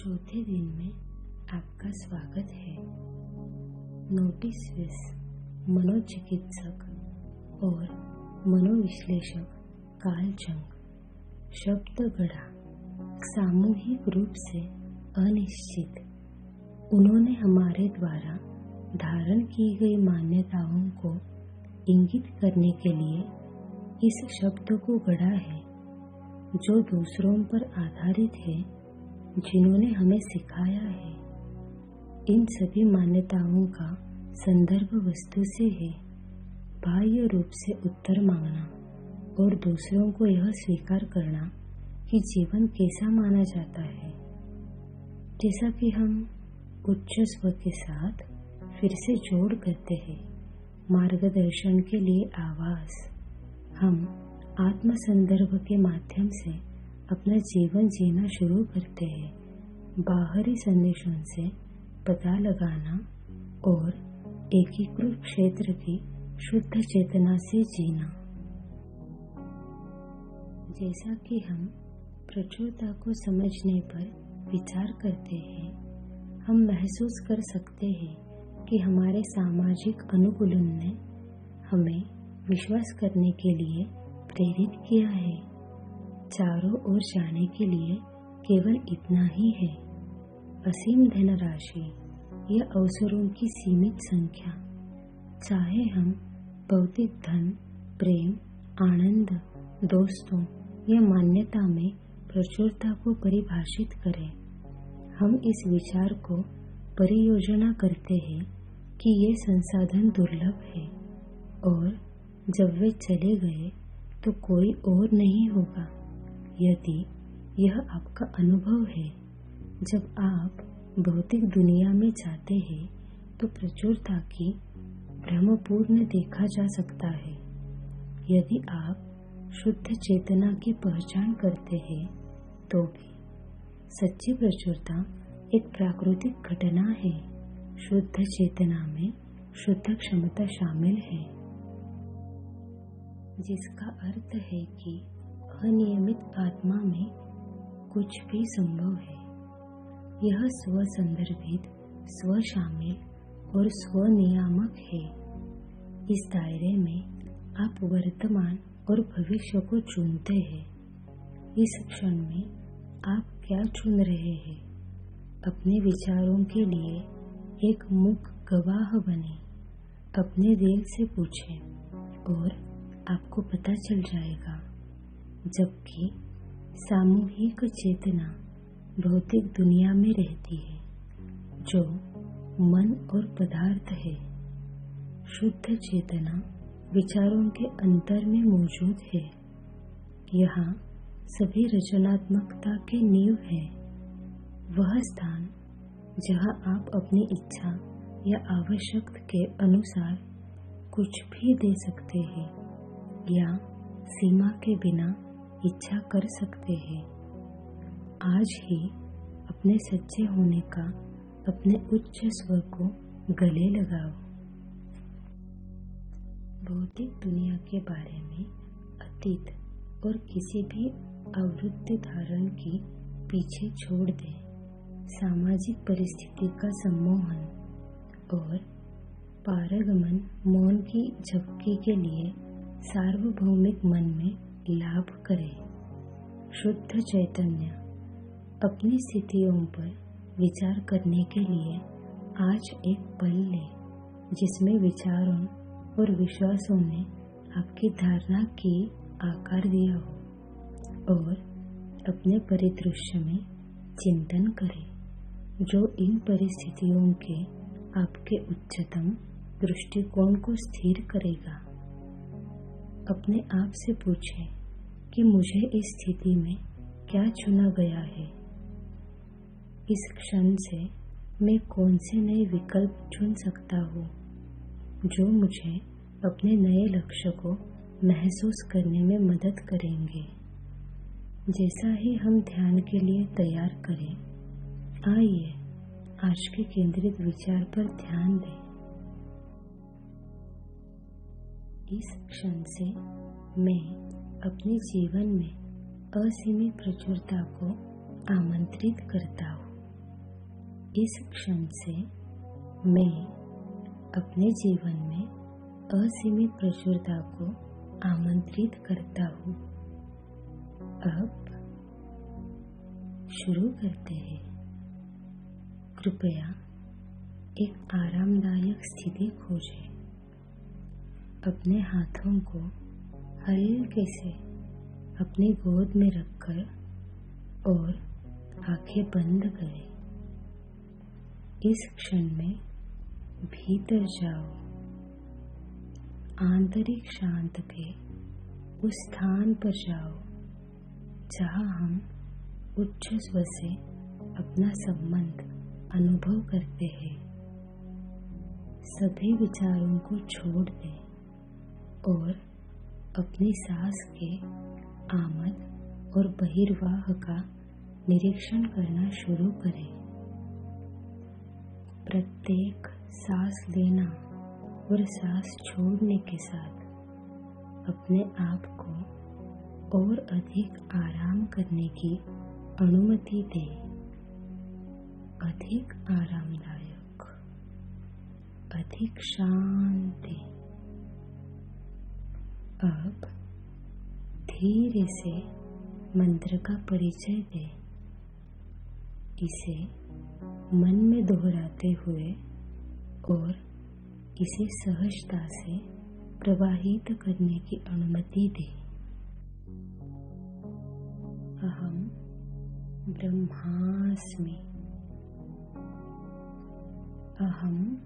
चौथे दिन में आपका स्वागत है। नोटिस विस मनोचिकित्सक और मनोविश्लेषक कार्ल जंग। शब्द गढ़ा सामूहिक रूप से अनिश्चित। उन्होंने हमारे द्वारा धारण की गई मान्यताओं को इंगित करने के लिए इस शब्द को गढ़ा है, जो दूसरों पर आधारित है, जिन्होंने हमें सिखाया है। इन सभी मान्यताओं का संदर्भ वस्तु से है। बाह्य रूप से उत्तर मांगना और दूसरों को यह स्वीकार करना कि जीवन कैसा माना जाता है। जैसा कि हम उच्च स्व के साथ फिर से जोड़ करते हैं। मार्गदर्शन के लिए आवाज। हम आत्म संदर्भ के माध्यम से अपना जीवन जीना शुरू करते हैं। बाहरी संदेशों से पता लगाना और एकीकृत क्षेत्र की शुद्ध चेतना से जीना। जैसा कि हम प्रचुरता को समझने पर विचार करते हैं, हम महसूस कर सकते हैं कि हमारे सामाजिक अनुकूलन ने हमें विश्वास करने के लिए प्रेरित किया है। चारों ओर जाने के लिए केवल इतना ही है। असीम धनराशि या अवसरों की सीमित संख्या। चाहे हम भौतिक धन, प्रेम, आनंद, दोस्तों या मान्यता में प्रचुरता को परिभाषित करें, हम इस विचार को परियोजना करते हैं कि ये संसाधन दुर्लभ है और जब वे चले गए तो कोई और नहीं होगा। यदि यह आपका अनुभव है, जब आप भौतिक दुनिया में जाते हैं तो प्रचुरता की भ्रमपूर्ण देखा जा सकता है। यदि आप शुद्ध चेतना की पहचान करते हैं तो भी सच्ची प्रचुरता एक प्राकृतिक घटना है। शुद्ध चेतना में शुद्ध क्षमता शामिल है, जिसका अर्थ है कि अनियमित आत्मा में कुछ भी संभव है। यह स्व संदर्भित, स्व शामिल और स्व नियामक है। इस दायरे में आप वर्तमान और भविष्य को चुनते हैं। इस क्षण में आप क्या चुन रहे हैं? अपने विचारों के लिए एक मूक गवाह बने। अपने दिल से पूछें और आपको पता चल जाएगा। जबकि सामूहिक चेतना भौतिक दुनिया में रहती है, जो मन और पदार्थ है। शुद्ध चेतना विचारों के अंतर में मौजूद है। यहाँ सभी रचनात्मकता के नींव है। वह स्थान जहाँ आप अपनी इच्छा या आवश्यकता के अनुसार कुछ भी दे सकते हैं या सीमा के बिना इच्छा कर सकते हैं। आज ही अपने सच्चे होने का अपने उच्च स्व को गले लगाओ। भौतिक दुनिया के बारे में अतीत और किसी भी आवृत्ति धारण की पीछे छोड़ दें। सामाजिक परिस्थिति का सम्मोहन और पारगमन मौन की झपकी के लिए सार्वभौमिक मन में लाभ करें। शुद्ध चैतन्य अपनी स्थितियों पर विचार करने के लिए आज एक पल ले, जिसमें विचारों और विश्वासों ने आपकी धारणा की आकार दिया हो, और अपने परिदृश्य में चिंतन करें जो इन परिस्थितियों के आपके उच्चतम दृष्टिकोण को स्थिर करेगा। अपने आप से पूछें कि मुझे इस स्थिति में क्या चुना गया है। इस क्षण से मैं कौन से नए विकल्प चुन सकता हूँ जो मुझे अपने नए लक्ष्य को महसूस करने में मदद करेंगे। जैसा ही हम ध्यान के लिए तैयार करें, आइए आज के केंद्रित विचार पर ध्यान दें। इस क्षण से मैं अपने जीवन में असीमित प्रचुरता को आमंत्रित करता हूँ। इस क्षण से मैं अपने जीवन में असीमित प्रचुरता को आमंत्रित करता हूँ। अब शुरू करते हैं। कृपया एक आरामदायक स्थिति खोजें। अपने हाथों को हल्के से अपनी गोद में रखकर और आंखें बंद करें। इस क्षण में भीतर जाओ। आंतरिक शांत के उस स्थान पर जाओ जहाँ हम उच्च स्वर से अपना संबंध अनुभव करते हैं। सभी विचारों को छोड़ दें और अपनी सांस के आमद और बहिर्वाह का निरीक्षण करना शुरू करें। प्रत्येक सांस लेना और सांस छोड़ने के साथ अपने आप को और अधिक आराम करने की अनुमति दें। अधिक आरामदायक, अधिक शांति। अब धीरे से मंत्र का परिचय दें। इसे मन में दोहराते हुए और इसे सहजता से प्रवाहित करने की अनुमति दें। अहम ब्रह्मास्मि। अहम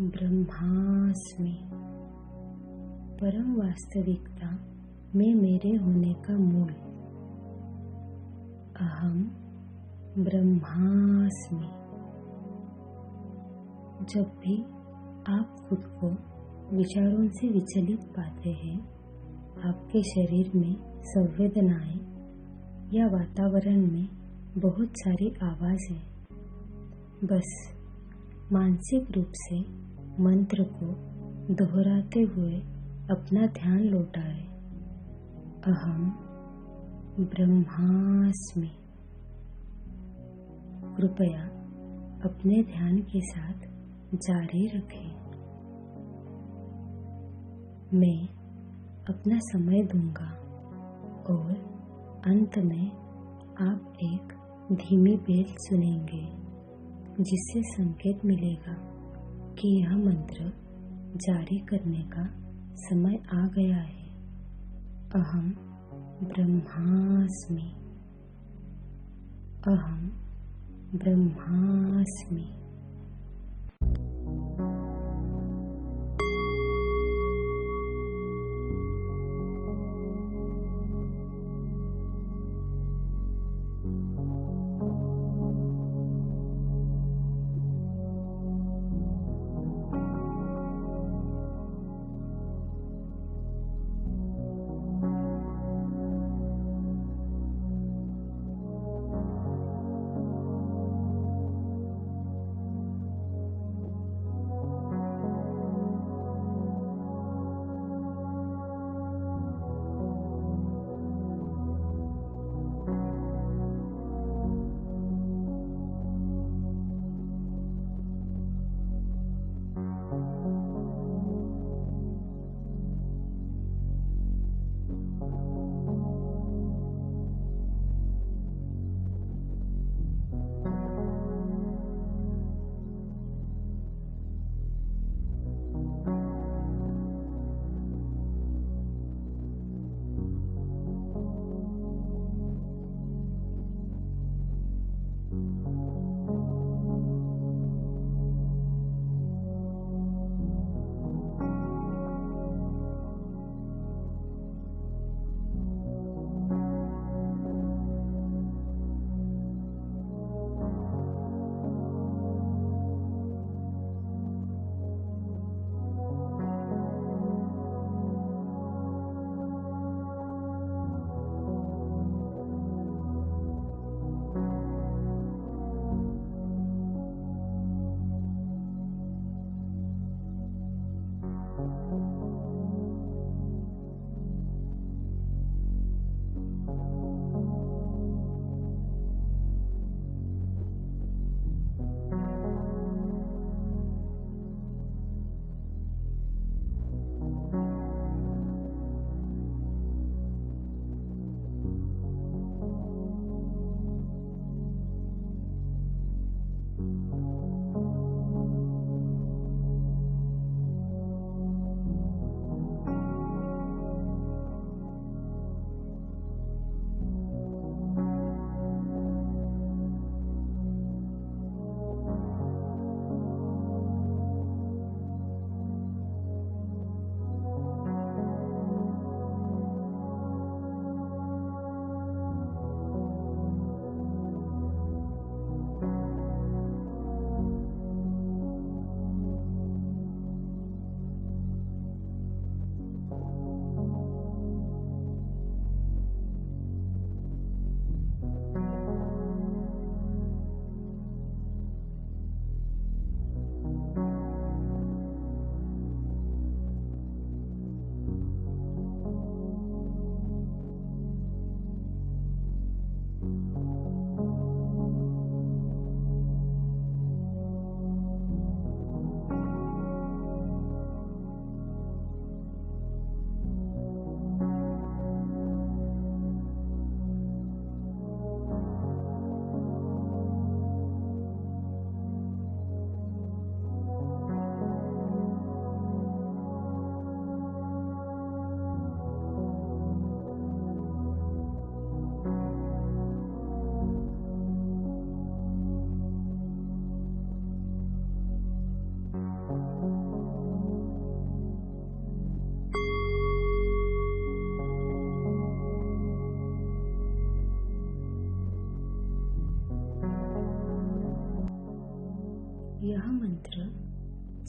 ब्रह्मास्मि। परम वास्तविकता में मेरे होने का मूल। अहम ब्रह्मास्मि। जब भी आप खुद को विचारों से विचलित पाते हैं, आपके शरीर में संवेदनाएं या वातावरण में बहुत सारी आवाजें, बस मानसिक रूप से मंत्र को दोहराते हुए अपना ध्यान लौटाएं। अहम ब्रह्मास्मि। कृपया अपने ध्यान के साथ जारी रखें। मैं अपना समय दूंगा और अंत में आप एक धीमी बेल सुनेंगे, जिससे संकेत मिलेगा कि यह मंत्र जारी करने का समय आ गया है। अहम ब्रह्मास्मि। अहम ब्रह्मास्मि।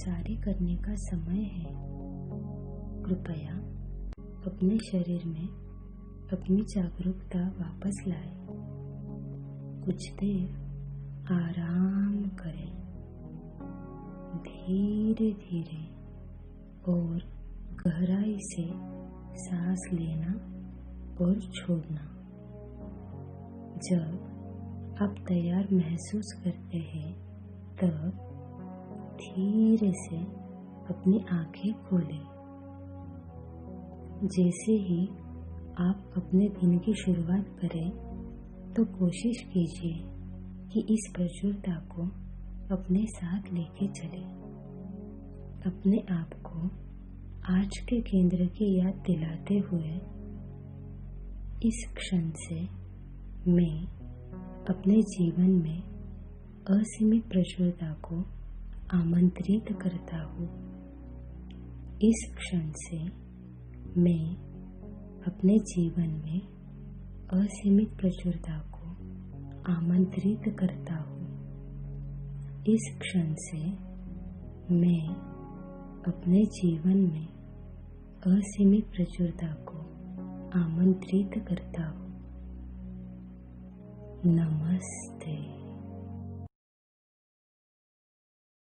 प्रसारी करने का समय है। कृपया अपने शरीर में अपनी जागरूकता वापस लाएं। कुछ देर आराम करें, धीरे धीरे और गहराई से सांस लेना और छोड़ना। जब आप तैयार महसूस करते हैं तब धीरे से अपनी आंखें खोलें। जैसे ही आप अपने दिन की शुरुआत करें तो कोशिश कीजिए कि इस प्रचुरता को अपने साथ लेके चलें। अपने आप को आज के केंद्र की याद दिलाते हुए इस क्षण से मैं अपने जीवन में असीमित प्रचुरता को आमंत्रित करता हूँ। इस क्षण से मैं अपने जीवन में असीमित प्रचुरता को आमंत्रित करता हूँ। इस क्षण से मैं अपने जीवन में असीमित प्रचुरता को आमंत्रित करता हूँ। नमस्ते।